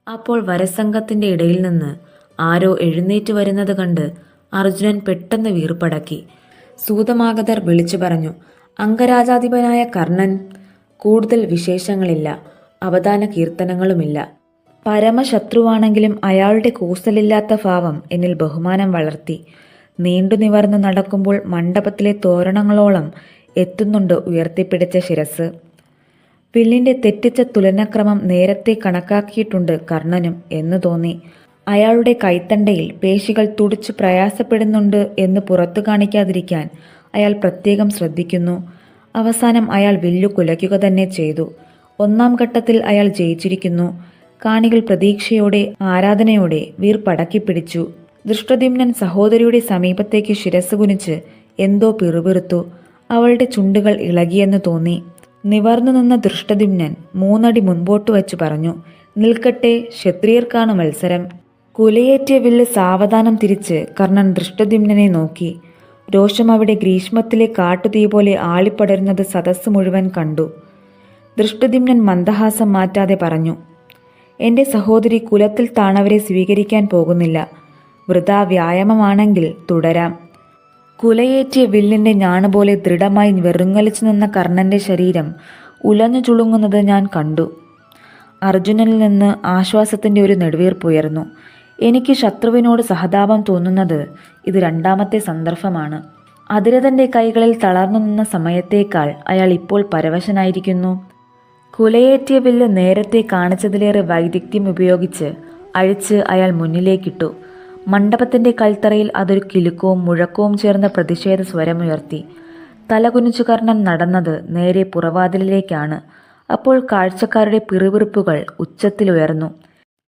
അപ്പോൾ വരസംഘത്തിന്റെ ഇടയിൽ നിന്ന് ആരോ എഴുന്നേറ്റ് വരുന്നത് കണ്ട് അർജുനൻ പെട്ടെന്ന് വീർപ്പടക്കി. സൂതമാഗതർ വിളിച്ചു പറഞ്ഞു, അംഗരാജാധിപനായ കർണൻ. കൂടുതൽ വിശേഷങ്ങളില്ല, അവദാന കീർത്തനങ്ങളുമില്ല. പരമശത്രുവാണെങ്കിലും അയാളുടെ കൂസലില്ലാത്ത ഭാവം എന്നിൽ ബഹുമാനം വളർത്തി. നീണ്ടു നിവർന്നു നടക്കുമ്പോൾ മണ്ഡപത്തിലെ തോരണങ്ങളോളം എത്തുന്നുണ്ട് ഉയർത്തിപ്പിടിച്ച ശിരസ്. വില്ലിന്റെ തെറ്റിച്ച തുലനക്രമം നേരത്തെ കണക്കാക്കിയിട്ടുണ്ട് കർണനും എന്ന് തോന്നി. അയാളുടെ കൈത്തണ്ടയിൽ പേശികൾ തുടിച്ചു പ്രയാസപ്പെടുന്നുണ്ട് എന്ന് പുറത്തു കാണിക്കാതിരിക്കാൻ അയാൾ പ്രത്യേകം ശ്രദ്ധിക്കുന്നു. അവസാനം അയാൾ വില്ലു കുലയ്ക്കുക തന്നെ ചെയ്തു. 1-ാം ഘട്ടത്തിൽ അയാൾ ജയിച്ചിരിക്കുന്നു. കാണികൾ പ്രതീക്ഷയോടെ ആരാധനയോടെ വീർപ്പടക്കിപ്പിടിച്ചു. ദൃഷ്ടദ്യുമ്നൻ സഹോദരിയുടെ സമീപത്തേക്ക് ശിരസ് കുനിച്ച് എന്തോ പിറുപിറുത്തു. അവളുടെ ചുണ്ടുകൾ ഇളകിയെന്ന് തോന്നി. നിവർന്നു നിന്ന ദൃഷ്ടദ്യുമ്നൻ 3 അടി മുൻപോട്ട് വച്ചു പറഞ്ഞു, നിൽക്കട്ടെ, ക്ഷത്രിയർക്കാണ് മത്സരം. കുലയേറ്റിയ വില്ല് സാവധാനം തിരിച്ച് കർണൻ ദൃഷ്ടദ്യുമ്നനെ നോക്കി. രോഷം അവിടെ ഗ്രീഷ്മത്തിലെ കാട്ടുതീ പോലെ ആളിപ്പടരുന്നത് സദസ്സ് മുഴുവൻ കണ്ടു. ദൃഷ്ടദ്യുമ്നൻ മന്ദഹാസം മാറ്റാതെ പറഞ്ഞു, എൻ്റെ സഹോദരി കുലത്തിൽ താണവരെ സ്വീകരിക്കാൻ പോകുന്നില്ല. വൃഥാ വ്യായാമമാണെങ്കിൽ തുടരാം. കുലയേറ്റിയ വില്ലിൻ്റെ ഞാണുപോലെ ദൃഢമായി വെറുങ്ങലിച്ചു നിന്ന കർണന്റെ ശരീരം ഉലഞ്ഞു ചുളുങ്ങുന്നത് ഞാൻ കണ്ടു. അർജുനനിൽ നിന്ന് ആശ്വാസത്തിൻ്റെ ഒരു നെടുവീർപ്പുയർന്നു. എനിക്ക് ശത്രുവിനോട് സഹതാപം തോന്നുന്നത് ഇത് 2-ാമത്തെ സന്ദർഭമാണ്. അതിരഥന്റെ കൈകളിൽ തളർന്നു നിന്ന സമയത്തേക്കാൾ അയാൾ ഇപ്പോൾ പരവശനായിരിക്കുന്നു. കുലയേറ്റിയ വില്ല് നേരത്തെ കാണിച്ചതിലേറെ വൈദഗ്ധ്യം ഉപയോഗിച്ച് അഴിച്ച് അയാൾ മുന്നിലേക്കിട്ടു. മണ്ഡപത്തിന്റെ കൽത്തറയിൽ അതൊരു കിലുക്കവും മുഴക്കവും ചേർന്ന പ്രതിഷേധ സ്വരമുയർത്തി. തലകുനിച്ചു കർണൻ നടന്നത് നേരെ പുറവാതിലിലേക്കാണ്. അപ്പോൾ കാഴ്ചക്കാരുടെ പിറുപിറുപ്പുകൾ ഉച്ചത്തിലുയർന്നു.